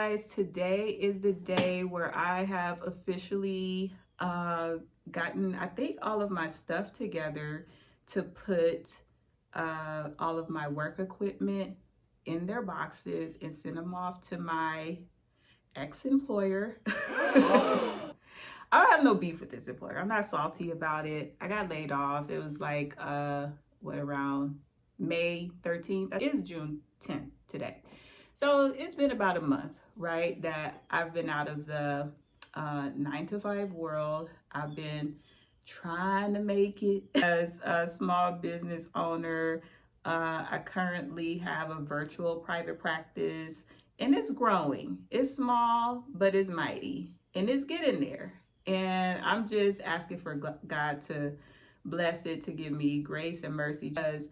guys, today is the day where I have officially gotten, I think, all of my stuff together to put all of my work equipment in their boxes and send them off to my ex-employer. I don't have no beef with this employer. I'm not salty about it. I got laid off. It was like, around May 13th? It is June 10th today. So it's been about a month, right, that I've been out of the 9-to-5 world. I've been trying to make it as a small business owner. I currently have a virtual private practice, and it's growing. It's small, but it's mighty, and it's getting there. And I'm just asking for God to bless it, to give me grace and mercy, because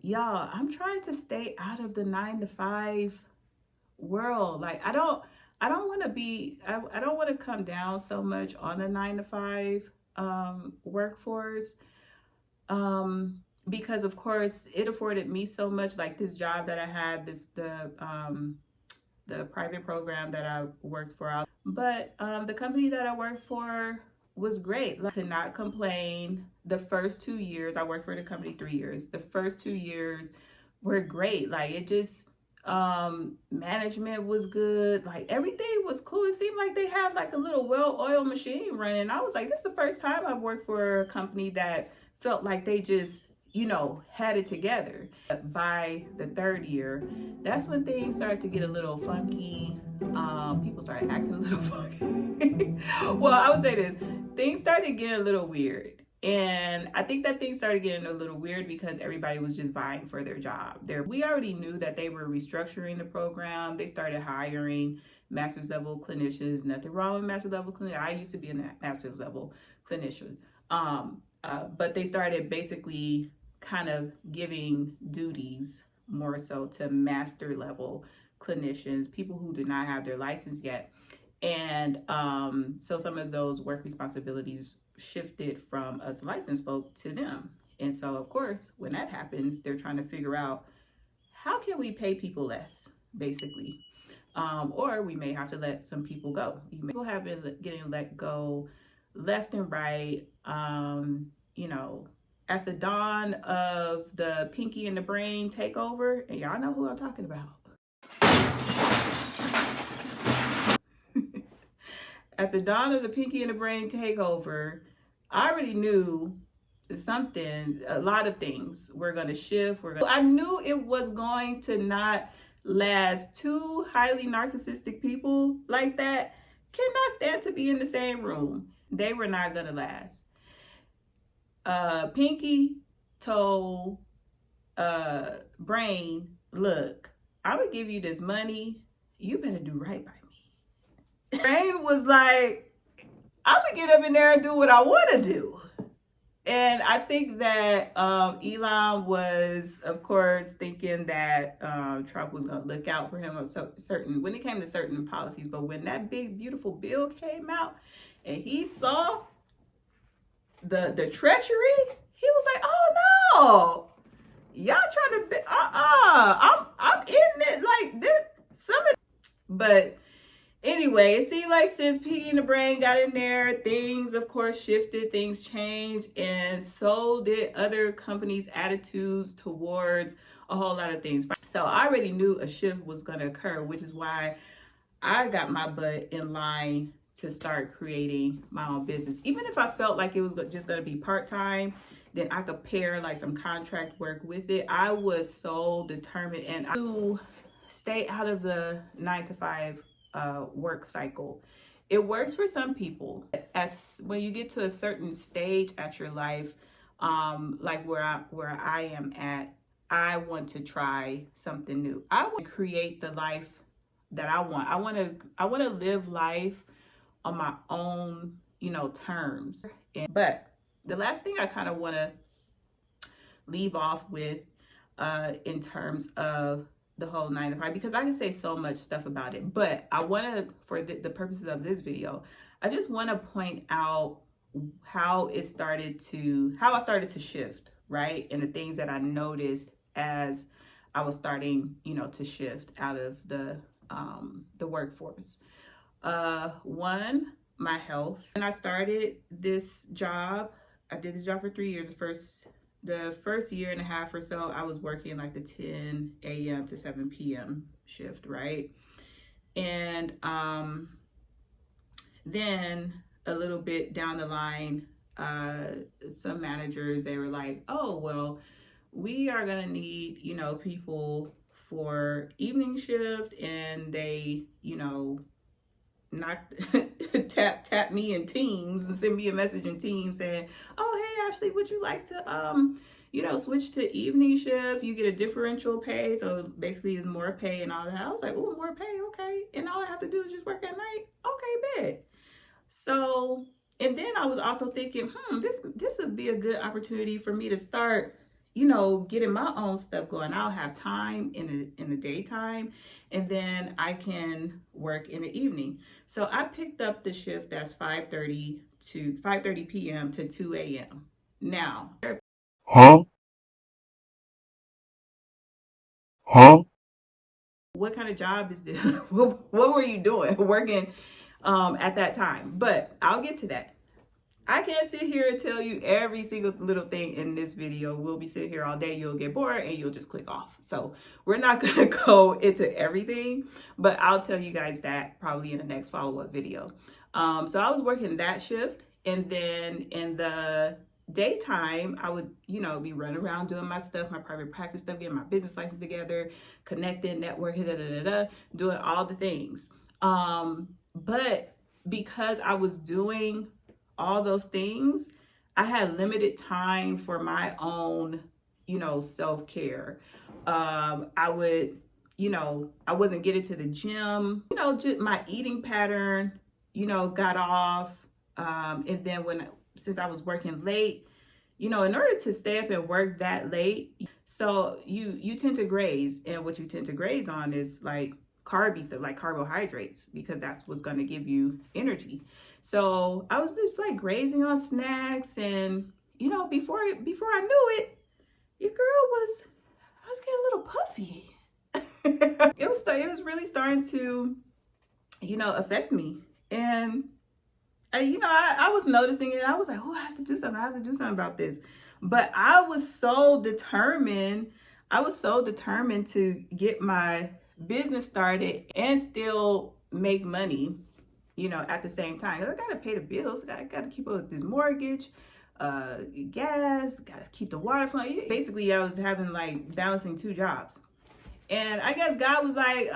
y'all, I'm trying to stay out of the 9-to-5 world. Like, I don't want to be, I don't want to come down so much on the 9-to-5 workforce, because of course it afforded me so much. Like this job that I had, the private program that I worked for, but the company that I worked for was great. Like, could not complain. The first 2 years, I worked for the company 3 years. The first 2 years were great. Like, it just, management was good. Like, everything was cool. It seemed like they had like a little well-oiled machine running. I was like, this is the first time I've worked for a company that felt like they just, had it together. By the third year, that's when things started to get a little funky. People started acting a little funky. Well, I would say this, things started getting a little weird. And I think that things started getting a little weird because everybody was just vying for their job. We already knew that they were restructuring the program. They started hiring master's level clinicians. Nothing wrong with master's level clinicians. I used to be a master's level clinician. But they started basically kind of giving duties more so to master level clinicians, people who do not have their license yet. And so some of those work responsibilities shifted from us licensed folk to them. And so of course, when that happens, they're trying to figure out, how can we pay people less, basically? Or we may have to let some people go. People have been getting let go left and right. At the dawn of the Pinky and the Brain takeover, and y'all know who I'm talking about. At the dawn of the Pinky and the Brain takeover, I already knew a lot of things were going to shift. I knew it was going to not last. Two highly narcissistic people like that cannot stand to be in the same room. They were not going to last. Pinky told Brain, look, I'm gonna give you this money, you better do right by me. Brain was like, I'm gonna get up in there and do what I want to do. And I think that Elon was, of course, thinking that Trump was going to look out for him on when it came to certain policies. But when that big, beautiful bill came out and he saw the treachery, he was like, oh no, y'all trying to I'm in it like this. But anyway, it seemed like since Piggy and the Brain got in there, things of course shifted, things changed, and so did other companies' attitudes towards a whole lot of things. So I already knew a shift was going to occur, which is why I got my butt in line to start creating my own business. Even if I felt like it was just going to be part-time, then I could pair like some contract work with it. I was so determined and to stay out of the 9-to-5 work cycle. It works for some people. When you get to a certain stage at your life, like where I am at, I want to try something new. I want to create the life that I want. I want to live life on my own, terms. But the last thing I kind of want to leave off with in terms of the whole 9-to-5, because I can say so much stuff about it, but I want to, for the purposes of this video, I just want to point out how I started to shift, right? And the things that I noticed as I was starting, to shift out of the the workforce. One, my health. When I started this job, I did this job for 3 years. The first year and a half or so, I was working like the 10 a.m. to 7 p.m. shift, right? And then a little bit down the line, some managers, they were like, oh, well, we are going to need, people for evening shift. And they, knocked tap me in Teams and send me a message in Teams saying, oh, hey, Ashley, would you like to, switch to evening shift? You get a differential pay. So basically it's more pay and all that. I was like, oh, more pay. Okay. And all I have to do is just work at night. Okay, bet. So, and then I was also thinking, this would be a good opportunity for me to start, getting my own stuff going. I'll have time in the daytime, and then I can work in the evening. So I picked up the shift that's 5:30 p.m. to 2 a.m. Now, what kind of job is this? What were you doing working at that time? But I'll get to that. I can't sit here and tell you every single little thing in this video. We'll be sitting here all day. You'll get bored and you'll just click off. So we're not going to go into everything, but I'll tell you guys that probably in the next follow-up video. So I was working that shift, and then in the daytime, I would, be running around doing my stuff, my private practice stuff, getting my business license together, connecting, networking, doing all the things. But because I was doing all those things, I had limited time for my own, self-care. I would, I wasn't getting to the gym, just my eating pattern, got off. And then since I was working late, in order to stay up and work that late, so you tend to graze, and what you tend to graze on is like carby stuff, like carbohydrates, because that's what's going to give you energy. So I was just like grazing on snacks, and before I knew it, your girl was getting a little puffy. It was really starting to affect me, and I was noticing it. I was like, oh, I have to do something about this. But I was so determined to get my business started and still make money, at the same time. I got to pay the bills. I got to keep up with this mortgage, gas, got to keep the water flowing. Basically, I was having like balancing two jobs. And I guess God was like,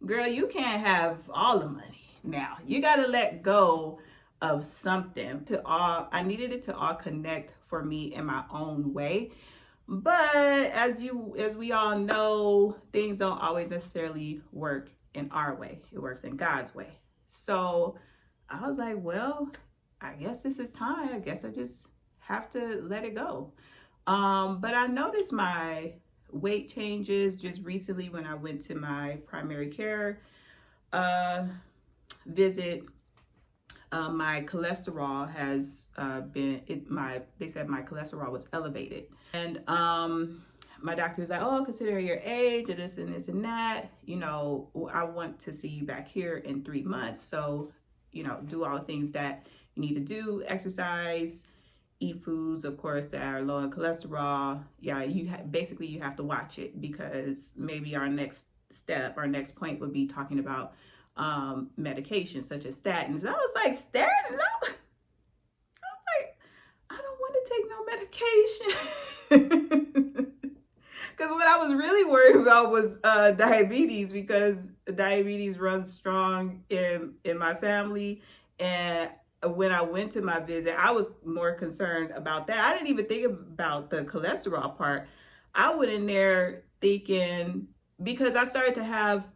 girl, you can't have all the money now. You got to let go of something. I needed it to all connect for me in my own way. But as we all know, things don't always necessarily work in our way. It works in God's way. So I was like, well, I guess this is time. I guess I just have to let it go. But I noticed my weight changes just recently when I went to my primary care visit. My cholesterol has they said my cholesterol was elevated. And my doctor was like, oh, considering your age and this and this and that, I want to see you back here in 3 months. So, do all the things that you need to do, exercise, eat foods, of course, that are low in cholesterol. Yeah, you have to watch it, because maybe our next point would be talking about medications such as statins. And I was like, statins? No. I was like, I don't want to take no medication. Because what I was really worried about was diabetes, because diabetes runs strong in my family. And when I went to my visit, I was more concerned about that. I didn't even think about the cholesterol part. I went in there thinking, because I started to have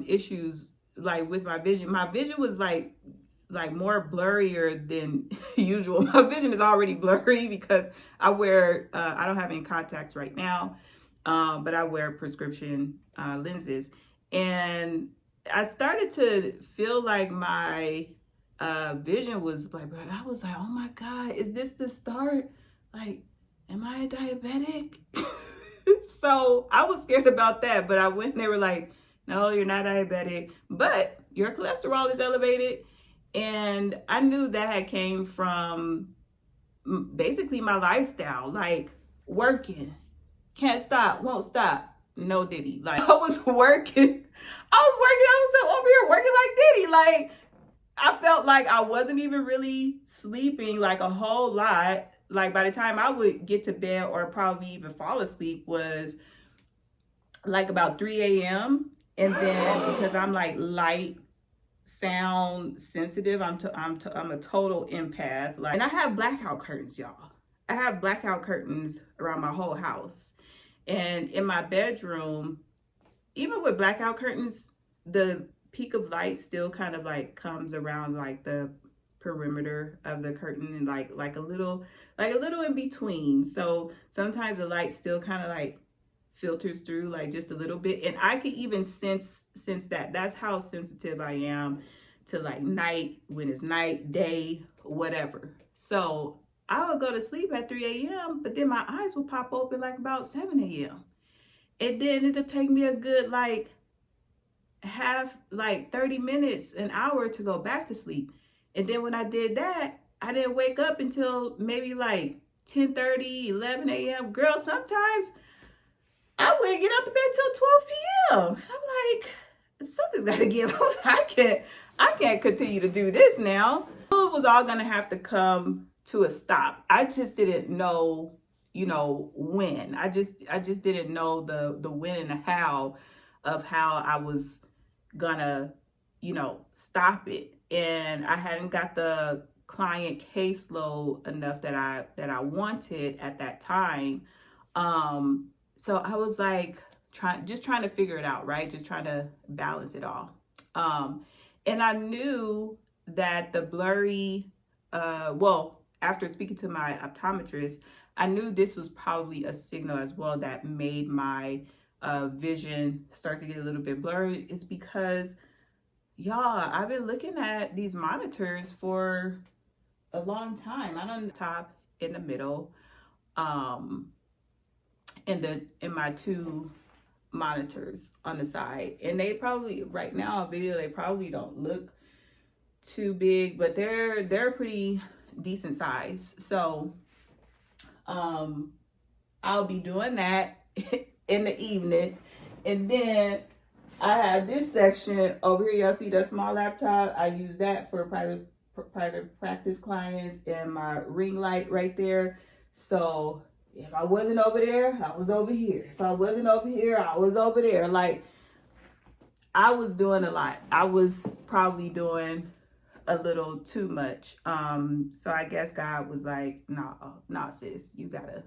issues like with my vision. My vision was like more blurrier than usual. My vision is already blurry because I don't have any contacts right now, but I wear prescription lenses. And I started to feel like my vision was like, I was like, oh my God, is this the start? Like, am I diabetic? So I was scared about that, but I went and they were like, no, you're not diabetic, but your cholesterol is elevated. And I knew that had came from basically my lifestyle, like working, can't stop, won't stop. No Diddy. Like I was working. I was over here working like Diddy. Like I felt like I wasn't even really sleeping like a whole lot. Like by the time I would get to bed or probably even fall asleep was like about 3 a.m. And then because I'm like light sound sensitive, I'm a total empath. Like, and I have blackout curtains, y'all. I have blackout curtains around my whole house. And in my bedroom, even with blackout curtains, the peak of light still kind of like comes around like the perimeter of the curtain and like a little in between. So sometimes the light still kind of like filters through like just a little bit, and I could even sense that. That's how sensitive I am to like night, when it's night, day, whatever. So I would go to sleep at 3 a.m., but then my eyes would pop open like about 7 a.m. And then it'll take me a good like 30 minutes, an hour to go back to sleep. And then when I did that, I didn't wake up until maybe like 10:30, 11 a.m. Girl, sometimes I wouldn't get out the bed till 12 p.m. I'm like, something's got to give. I can't continue to do this now. It was all going to have to come to a stop. I just didn't know, when. I just didn't know the when and the how of how I was gonna, stop it. And I hadn't got the client caseload enough that I wanted at that time. So I was like trying to figure it out, right? Just trying to balance it all. And I knew that the blurry, after speaking to my optometrist, I knew this was probably a signal as well that made my vision start to get a little bit blurry. Is because, y'all, I've been looking at these monitors for a long time. I don't top, in the middle, in my two monitors on the side, and they probably right now on video they probably don't look too big, but they're pretty decent size. So I'll be doing that in the evening. And then I have this section over here. Y'all see that small laptop? I use that for private practice clients, and my ring light right there. So if I wasn't over there, I was over here. If I wasn't over here, I was over there. Like, I was doing a lot. I was probably doing a little too much. So I guess God was like, nah, sis, you gotta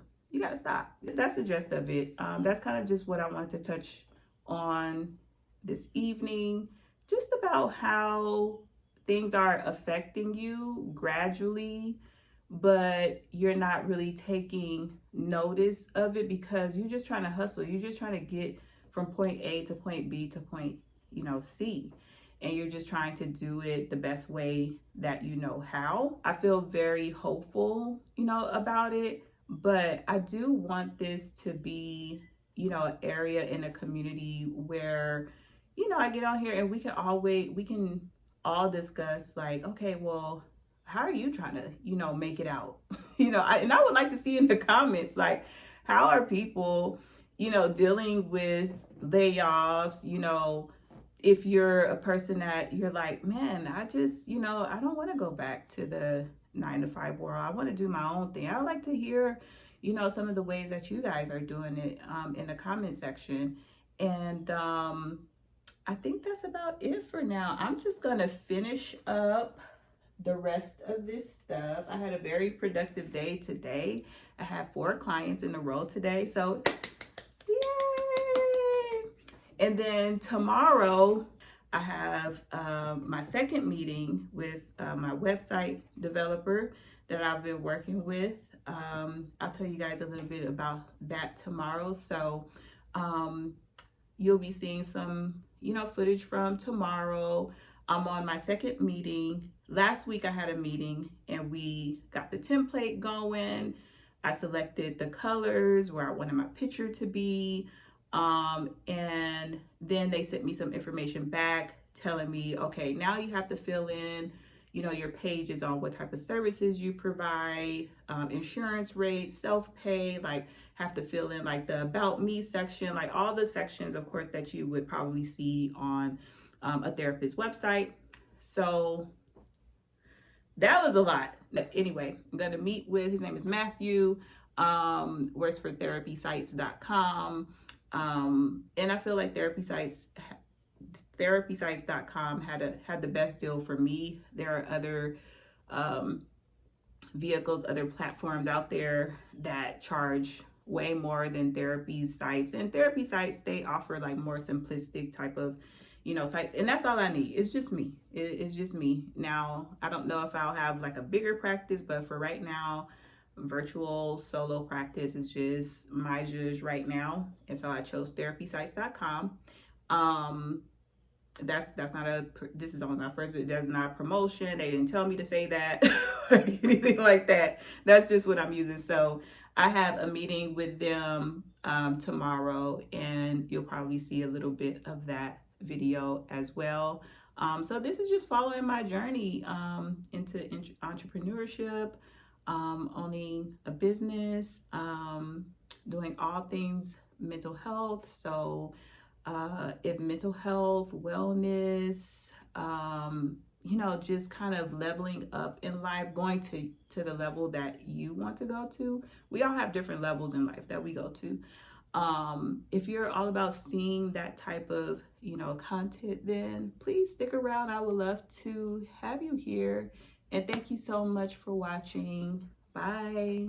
stop. That's the gist of it. That's kind of just what I wanted to touch on this evening, just about how things are affecting you gradually, but you're not really taking notice of it because you're just trying to hustle. You're just trying to get from point A to point B to point, C. And you're just trying to do it the best way that you know how. I feel very hopeful, about it, but I do want this to be, an area in a community where, I get on here and we can all discuss like, okay, well, how are you trying to, make it out? And I would like to see in the comments, like, how are people, dealing with layoffs, if you're a person that you're like, man, I just, I don't want to go back to the 9-to-5 world. I want to do my own thing. I would like to hear, some of the ways that you guys are doing it in the comment section. And I think that's about it for now. I'm just going to finish up the rest of this stuff. I had a very productive day today. I had 4 clients in a row today. So, yay! And then tomorrow, I have my second meeting with my website developer that I've been working with. I'll tell you guys a little bit about that tomorrow. So you'll be seeing some, footage from tomorrow. I'm on my second meeting. Last week I had a meeting and we got the template going. I selected the colors where I wanted my picture to be. And then they sent me some information back telling me, okay, now you have to fill in, your pages on what type of services you provide, insurance rates, self-pay, like have to fill in like the about me section, like all the sections, of course, that you would probably see on a therapist's website. So that was a lot. Anyway, I'm going to meet with, his name is Matthew, works for therapysites.com. And I feel like therapysites.com had the best deal for me. There are other vehicles, other platforms out there that charge way more than therapy sites. And therapy sites, they offer like more simplistic type of sites, and that's all I need. It's just me. It's just me. Now, I don't know if I'll have like a bigger practice, but for right now, virtual solo practice is just my judge right now. And so I chose therapysites.com. This is only my first, but that's not a promotion. They didn't tell me to say that or anything like that. That's just what I'm using. So I have a meeting with them tomorrow, and you'll probably see a little bit of that video as well. So this is just following my journey into entrepreneurship, owning a business, doing all things mental health. So if mental health, wellness, just kind of leveling up in life, going to the level that you want to go to. We all have different levels in life that we go to. If you're all about seeing that type of, content, then please stick around. I would love to have you here. And thank you so much for watching. Bye.